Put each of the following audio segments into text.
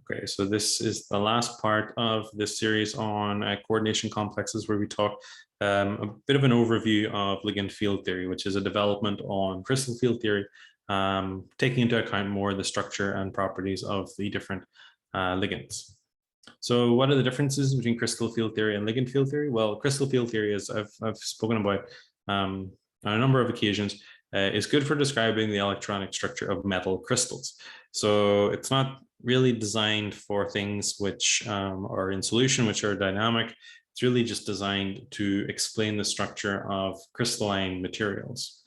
Okay, so this is the last part of this series on coordination complexes, where we talk a bit of an overview of ligand field theory, which is a development on crystal field theory, taking into account more the structure and properties of the different ligands. So what are the differences between crystal field theory and ligand field theory? Well, crystal field theory, as I've spoken about on a number of occasions, is good for describing the electronic structure of metal crystals. So it's not really designed for things which are in solution, which are dynamic. It's really just designed to explain the structure of crystalline materials.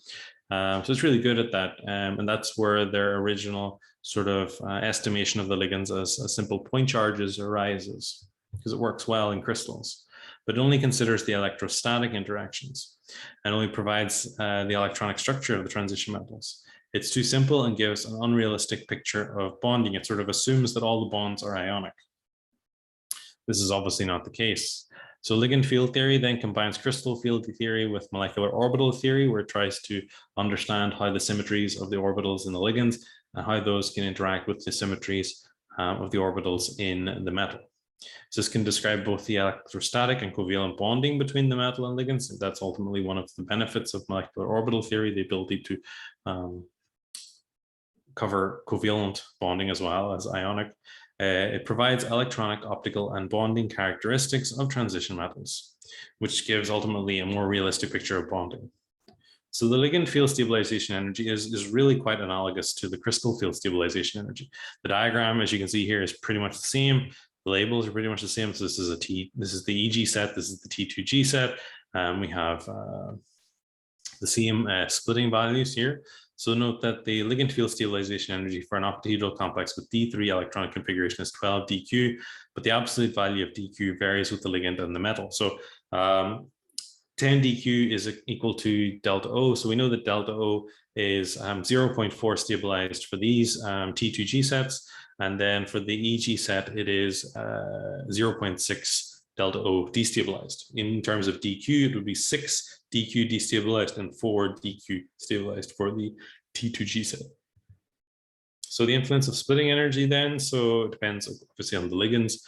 So it's really good at that. And that's where their original sort of estimation of the ligands as a simple point charges arises, because it works well in crystals, but it only considers the electrostatic interactions and only provides the electronic structure of the transition metals. It's too simple and gives an unrealistic picture of bonding. It sort of assumes that all the bonds are ionic. This is obviously not the case. So ligand field theory then combines crystal field theory with molecular orbital theory, where it tries to understand how the symmetries of the orbitals in the ligands and how those can interact with the symmetries of the orbitals in the metal. So this can describe both the electrostatic and covalent bonding between the metal and ligands. That's ultimately one of the benefits of molecular orbital theory, the ability to cover covalent bonding as well as ionic. It provides electronic, optical, and bonding characteristics of transition metals, which gives ultimately a more realistic picture of bonding. So the ligand field stabilization energy is really quite analogous to the crystal field stabilization energy. The diagram, as you can see here, is pretty much the same. The labels are pretty much the same. So this is the EG set, this is the T2G set. We have the same splitting values here. So note that the ligand field stabilization energy for an octahedral complex with D3 electronic configuration is 12 dQ, but the absolute value of dQ varies with the ligand and the metal. So 10 dQ is equal to delta O. So we know that delta O is 0.4 stabilized for these T2G sets. And then for the EG set, it is 0.6 delta O destabilized. In terms of dQ, it would be 6 dQ destabilized and 4 dQ stabilized for the T2G set. So the influence of splitting energy then, so it depends obviously on the ligands.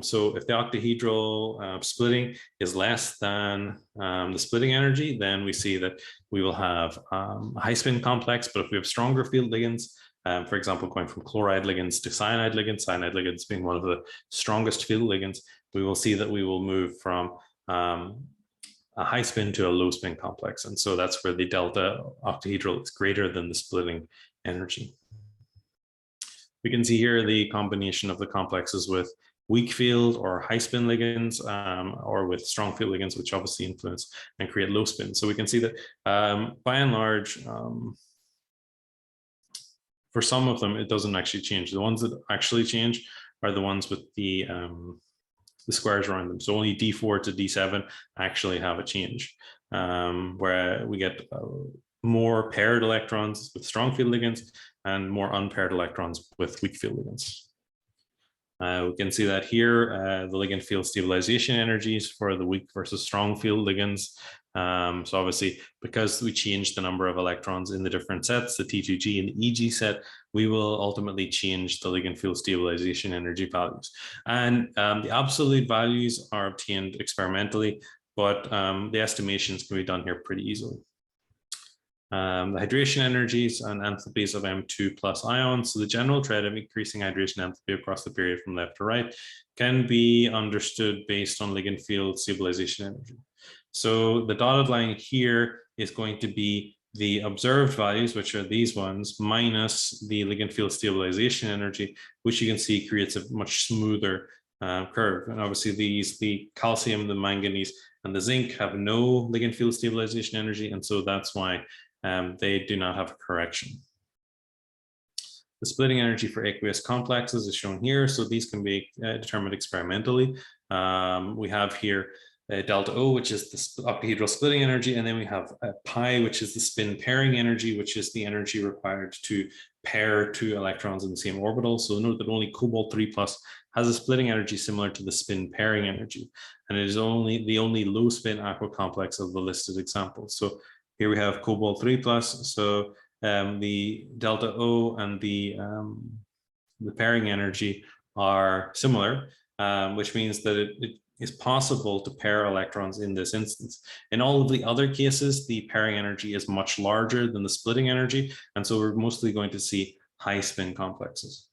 So if the octahedral splitting is less than the splitting energy, then we see that we will have a high spin complex. But if we have stronger field ligands, for example, going from chloride ligands to cyanide ligands being one of the strongest field ligands, we will see that we will move from a high spin to a low spin complex. And so that's where the delta octahedral is greater than the splitting energy. We can see here the combination of the complexes with weak field or high spin ligands, or with strong field ligands, which obviously influence and create low spin. So we can see that by and large, for some of them, it doesn't actually change. The ones that actually change are the ones with the squares around them. So only D4 to D7 actually have a change, where we get more paired electrons with strong field ligands and more unpaired electrons with weak field ligands. We can see that here, the ligand field stabilization energies for the weak versus strong field ligands. So obviously, because we changed the number of electrons in the different sets, the T2G and the EG set, we will ultimately change the ligand field stabilization energy values. And the absolute values are obtained experimentally, but the estimations can be done here pretty easily. The hydration energies and enthalpies of M2 plus ions. So the general trend of increasing hydration enthalpy across the period from left to right can be understood based on ligand field stabilization energy. So the dotted line here is going to be the observed values, which are these ones, minus the ligand field stabilization energy, which you can see creates a much smoother curve. And obviously the calcium, the manganese, and the zinc have no ligand field stabilization energy. And so that's why they do not have a correction. The splitting energy for aqueous complexes is shown here. So these can be determined experimentally. We have here delta O, which is the octahedral splitting energy, and then we have pi, which is the spin pairing energy, which is the energy required to pair two electrons in the same orbital. So note that only cobalt 3+ has a splitting energy similar to the spin pairing energy, and it is the only low spin aqua complex of the listed examples. So here we have cobalt 3+. So the delta O and the the pairing energy are similar, which means that it is possible to pair electrons in this instance. In all of the other cases, the pairing energy is much larger than the splitting energy, and so we're mostly going to see high spin complexes.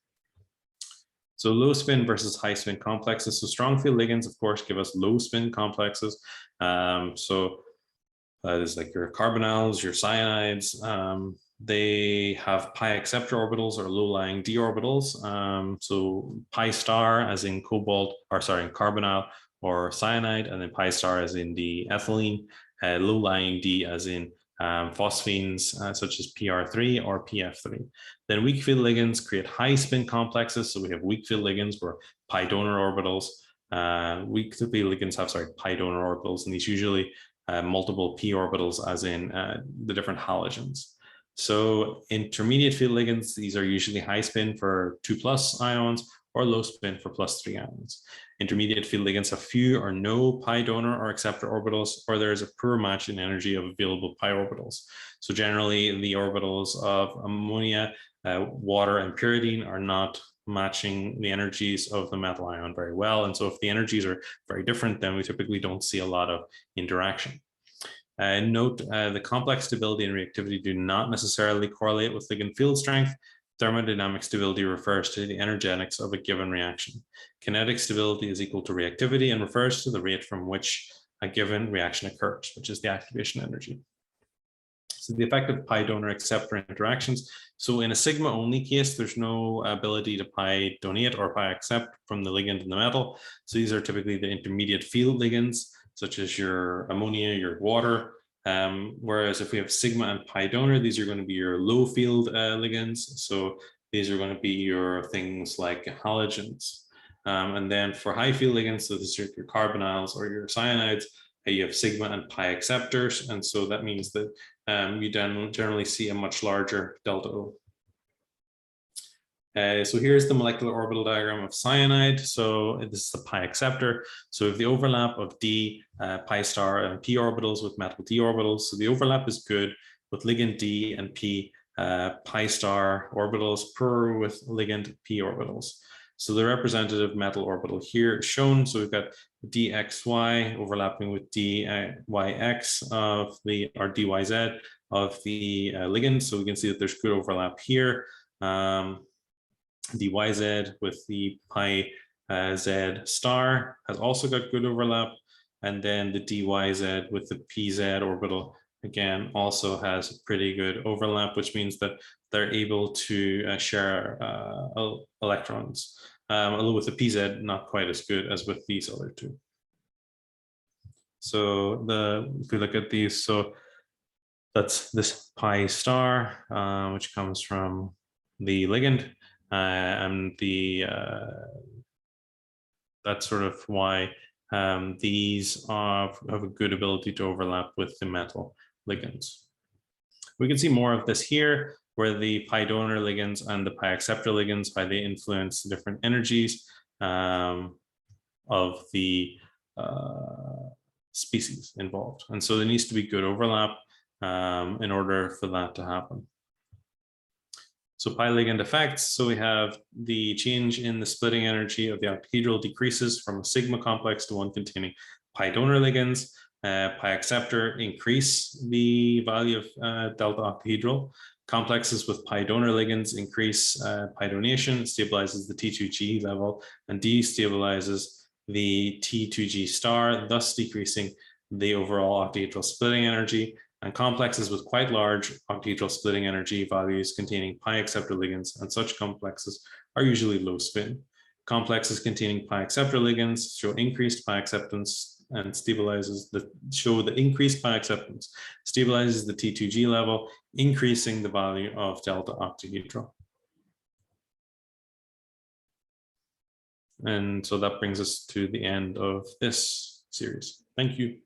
So low spin versus high spin complexes. So strong field ligands, of course, give us low spin complexes. That is like your carbonyls, your cyanides. They have π-Acceptor orbitals or low-lying d orbitals. So pi star as in cobalt, or sorry, carbonyl or cyanide, and then pi star as in the ethylene, low-lying d as in phosphines such as PR3 or PF3. Then weak field ligands create high spin complexes. So we have weak field ligands where pi donor orbitals. Weak field ligands have, pi donor orbitals, and these usually multiple p orbitals as in the different halogens. So intermediate field ligands, these are usually high spin for 2+ ions or low spin for +3 ions. Intermediate field ligands have few or no pi donor or acceptor orbitals, or there is a poor match in energy of available pi orbitals. So generally the orbitals of ammonia, water, and pyridine are not matching the energies of the metal ion very well. And so if the energies are very different, then we typically don't see a lot of interaction. Note the complex stability and reactivity do not necessarily correlate with ligand field strength. Thermodynamic stability refers to the energetics of a given reaction. Kinetic stability is equal to reactivity and refers to the rate from which a given reaction occurs, which is the activation energy. So the effect of pi donor acceptor interactions. So in a sigma only case, there's no ability to pi donate or pi accept from the ligand in the metal. So these are typically the intermediate field ligands, such as your ammonia, your water. Whereas if we have sigma and pi donor, these are going to be your low field ligands. So these are going to be your things like halogens. And then for high field ligands, so this is your carbonyls or your cyanides, you have sigma and pi acceptors. And so that means that you generally see a much larger delta O. So here's the molecular orbital diagram of cyanide. So this is the pi acceptor. So we have the overlap of d, pi star, and p orbitals with metal d orbitals. So the overlap is good with ligand d and p, pi star orbitals per with ligand p orbitals. So the representative metal orbital here is shown. So we've got dxy overlapping with dyx of the, or dyz of the ligand. So we can see that there's good overlap here. dyz with the pi z star has also got good overlap. And then the dyz with the pz orbital, again, also has pretty good overlap, which means that they're able to share electrons. Although with the pz, not quite as good as with these other two. So if we look at these, so that's this pi star, which comes from the ligand, and that's sort of why these have a good ability to overlap with the metal ligands. We can see more of this here, where the pi donor ligands and the pi acceptor ligands, how they influence the different energies of the species involved. And so there needs to be good overlap in order for that to happen. So pi ligand effects. So we have the change in the splitting energy of the octahedral decreases from a sigma complex to one containing pi donor ligands. Pi acceptor increase the value of delta octahedral. Complexes with pi donor ligands increase pi donation, stabilizes the T2G level, and destabilizes the T2G star, thus decreasing the overall octahedral splitting energy. And complexes with quite large octahedral splitting energy values containing pi acceptor ligands and such complexes are usually low spin. Complexes containing pi acceptor ligands show increased pi acceptance and stabilizes the increased pi acceptance, stabilizes the T2G level, increasing the value of delta octahedral. And so that brings us to the end of this series. Thank you.